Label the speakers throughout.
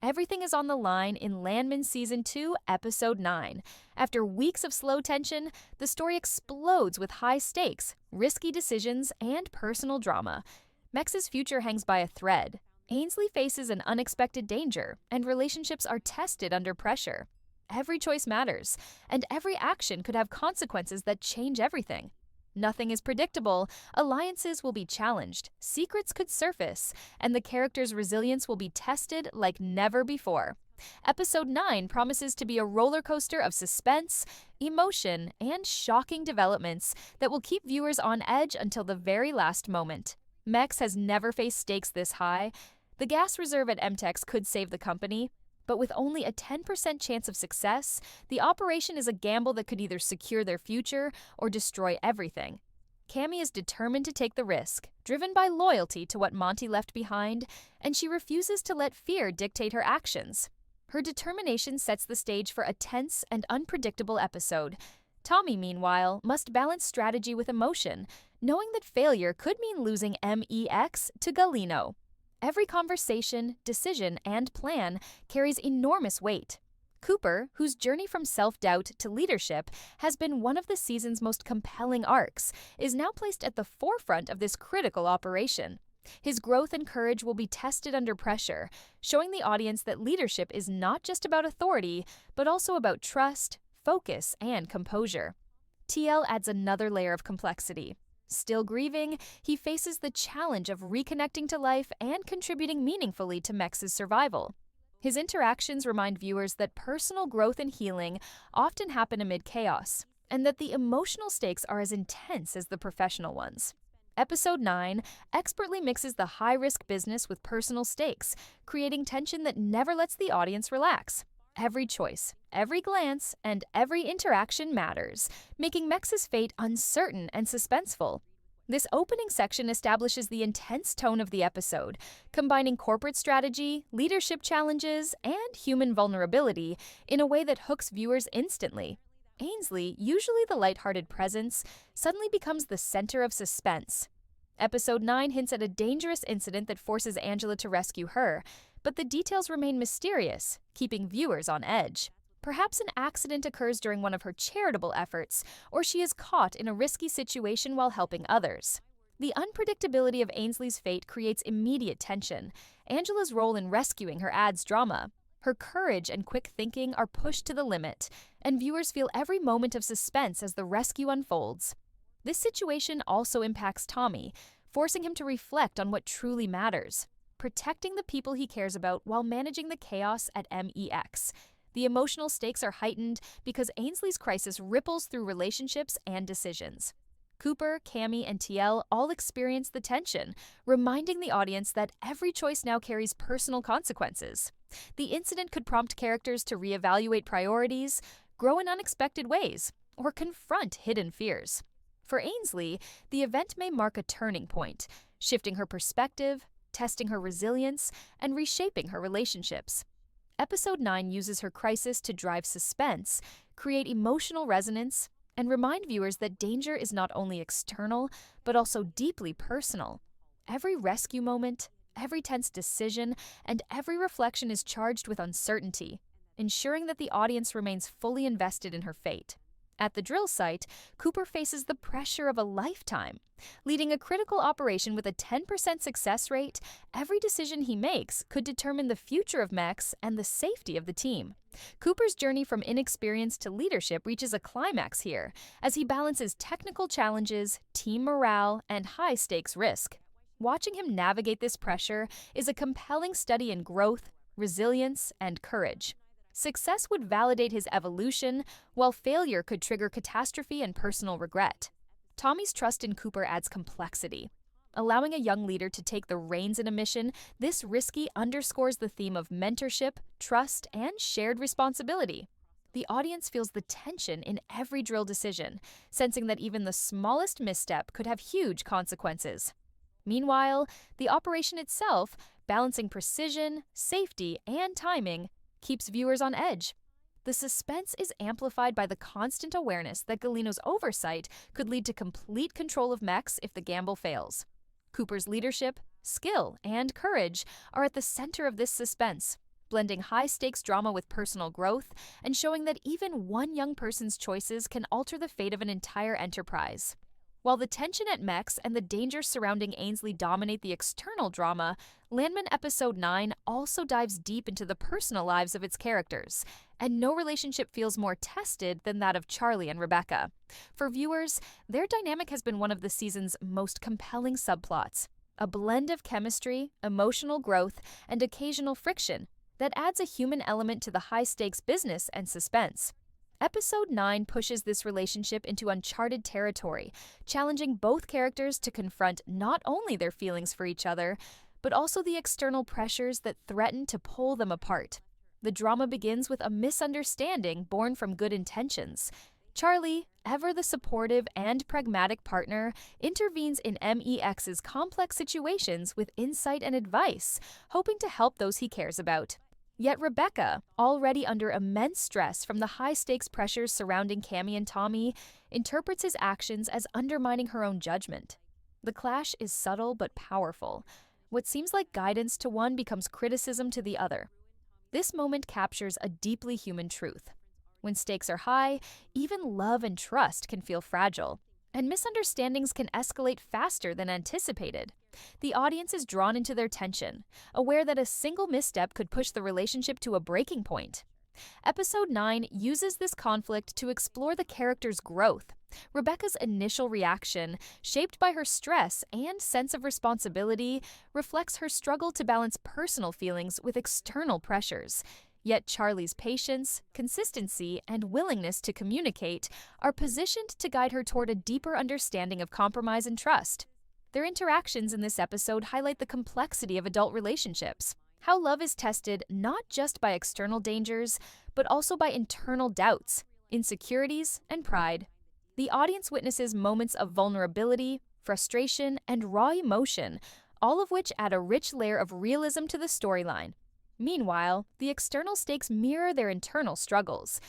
Speaker 1: Everything is on the line in Landman Season 2, Episode 9. After weeks of slow tension, the story explodes with high stakes, risky decisions, and personal drama. Mex's future hangs by a thread. Ainsley faces an unexpected danger, and relationships are tested under pressure. Every choice matters, and every action could have consequences that change everything. Nothing is predictable, alliances will be challenged, secrets could surface, and the character's resilience will be tested like never before. Episode 9 promises to be a roller coaster of suspense, emotion, and shocking developments that will keep viewers on edge until the very last moment. Mex has never faced stakes this high. The gas reserve at MTEX could save the company, but with only a 10% chance of success, the operation is a gamble that could either secure their future or destroy everything. Cammy is determined to take the risk, driven by loyalty to what Monty left behind, and she refuses to let fear dictate her actions. Her determination sets the stage for a tense and unpredictable episode. Tommy, meanwhile, must balance strategy with emotion, knowing that failure could mean losing MEX to Galino. Every conversation, decision, and plan carries enormous weight. Cooper, whose journey from self-doubt to leadership has been one of the season's most compelling arcs, is now placed at the forefront of this critical operation. His growth and courage will be tested under pressure, showing the audience that leadership is not just about authority, but also about trust, focus, and composure. TL adds another layer of complexity. Still grieving, he faces the challenge of reconnecting to life and contributing meaningfully to Mex's survival. His interactions remind viewers that personal growth and healing often happen amid chaos, and that the emotional stakes are as intense as the professional ones. Episode 9 expertly mixes the high-risk business with personal stakes, creating tension that never lets the audience relax. Every choice, every glance, and every interaction matters, making Mex's fate uncertain and suspenseful. This opening section establishes the intense tone of the episode, combining corporate strategy, leadership challenges, and human vulnerability in a way that hooks viewers instantly. Ainsley, usually the lighthearted presence, suddenly becomes the center of suspense. Episode 9 hints at a dangerous incident that forces Angela to rescue her, but the details remain mysterious, keeping viewers on edge. Perhaps an accident occurs during one of her charitable efforts, or she is caught in a risky situation while helping others. The unpredictability of Ainsley's fate creates immediate tension. Angela's role in rescuing her adds drama. Her courage and quick thinking are pushed to the limit, and viewers feel every moment of suspense as the rescue unfolds. This situation also impacts Tommy, forcing him to reflect on what truly matters, protecting the people he cares about while managing the chaos at MEX. The emotional stakes are heightened because Ainsley's crisis ripples through relationships and decisions. Cooper, Cammy, and TL all experience the tension, reminding the audience that every choice now carries personal consequences. The incident could prompt characters to reevaluate priorities, grow in unexpected ways, or confront hidden fears. For Ainsley, the event may mark a turning point, shifting her perspective, testing her resilience, and reshaping her relationships. Episode 9 uses her crisis to drive suspense, create emotional resonance, and remind viewers that danger is not only external, but also deeply personal. Every rescue moment, every tense decision, and every reflection is charged with uncertainty, ensuring that the audience remains fully invested in her fate. At the drill site, Cooper faces the pressure of a lifetime. Leading a critical operation with a 10% success rate, every decision he makes could determine the future of Mex and the safety of the team. Cooper's journey from inexperience to leadership reaches a climax here, as he balances technical challenges, team morale, and high-stakes risk. Watching him navigate this pressure is a compelling study in growth, resilience, and courage. Success would validate his evolution, while failure could trigger catastrophe and personal regret. Tommy's trust in Cooper adds complexity. Allowing a young leader to take the reins in a mission, this risky underscores the theme of mentorship, trust, and shared responsibility. The audience feels the tension in every drill decision, sensing that even the smallest misstep could have huge consequences. Meanwhile, the operation itself, balancing precision, safety, and timing, keeps viewers on edge. The suspense is amplified by the constant awareness that Galino's oversight could lead to complete control of Mex if the gamble fails. Cooper's leadership, skill, and courage are at the center of this suspense, blending high-stakes drama with personal growth and showing that even one young person's choices can alter the fate of an entire enterprise. While the tension at Mex and the dangers surrounding Ainsley dominate the external drama, Landman Episode 9 also dives deep into the personal lives of its characters, and no relationship feels more tested than that of Charlie and Rebecca. For viewers, their dynamic has been one of the season's most compelling subplots, a blend of chemistry, emotional growth, and occasional friction that adds a human element to the high-stakes business and suspense. Episode 9 pushes this relationship into uncharted territory, challenging both characters to confront not only their feelings for each other, but also the external pressures that threaten to pull them apart. The drama begins with a misunderstanding born from good intentions. Charlie, ever the supportive and pragmatic partner, intervenes in MEX's complex situations with insight and advice, hoping to help those he cares about. Yet Rebecca, already under immense stress from the high-stakes pressures surrounding Cammy and Tommy, interprets his actions as undermining her own judgment. The clash is subtle but powerful. What seems like guidance to one becomes criticism to the other. This moment captures a deeply human truth. When stakes are high, even love and trust can feel fragile, and misunderstandings can escalate faster than anticipated. The audience is drawn into their tension, aware that a single misstep could push the relationship to a breaking point. Episode 9 uses this conflict to explore the character's growth. Rebecca's initial reaction, shaped by her stress and sense of responsibility, reflects her struggle to balance personal feelings with external pressures. Yet Charlie's patience, consistency, and willingness to communicate are positioned to guide her toward a deeper understanding of compromise and trust. Their interactions in this episode highlight the complexity of adult relationships, how love is tested not just by external dangers, but also by internal doubts, insecurities, and pride. The audience witnesses moments of vulnerability, frustration, and raw emotion, all of which add a rich layer of realism to the storyline. Meanwhile, the external stakes mirror their internal struggles.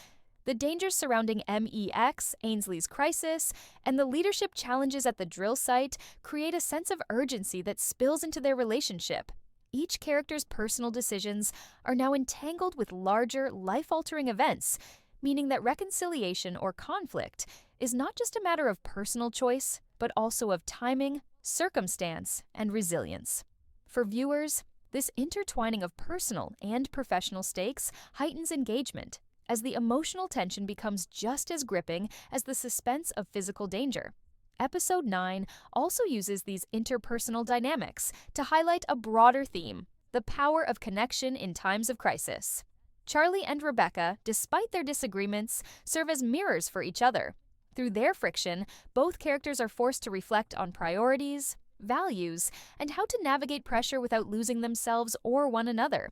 Speaker 1: The dangers surrounding MEX, Ainsley's crisis, and the leadership challenges at the drill site create a sense of urgency that spills into their relationship. Each character's personal decisions are now entangled with larger, life-altering events, meaning that reconciliation or conflict is not just a matter of personal choice, but also of timing, circumstance, and resilience. For viewers, this intertwining of personal and professional stakes heightens engagement, as the emotional tension becomes just as gripping as the suspense of physical danger. Episode 9 also uses these interpersonal dynamics to highlight a broader theme, the power of connection in times of crisis. Charlie and Rebecca, despite their disagreements, serve as mirrors for each other. Through their friction, both characters are forced to reflect on priorities, values, and how to navigate pressure without losing themselves or one another.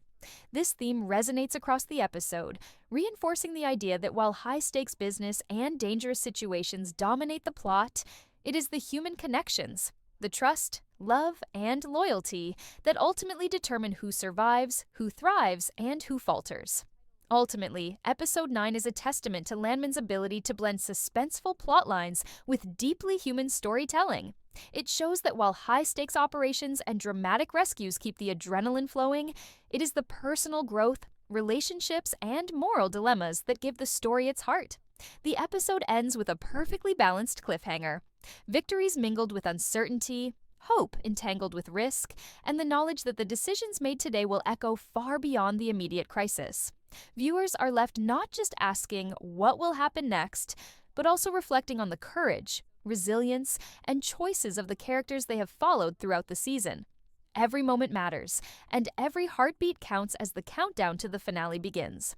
Speaker 1: This theme resonates across the episode, reinforcing the idea that while high-stakes business and dangerous situations dominate the plot, it is the human connections, the trust, love, and loyalty that ultimately determine who survives, who thrives, and who falters. Ultimately, Episode 9 is a testament to Landman's ability to blend suspenseful plotlines with deeply human storytelling. It shows that while high-stakes operations and dramatic rescues keep the adrenaline flowing, it is the personal growth, relationships, and moral dilemmas that give the story its heart. The episode ends with a perfectly balanced cliffhanger. Victories mingled with uncertainty, hope entangled with risk, and the knowledge that the decisions made today will echo far beyond the immediate crisis. Viewers are left not just asking what will happen next, but also reflecting on the courage, resilience, and choices of the characters they have followed throughout the season. Every moment matters, and every heartbeat counts as the countdown to the finale begins.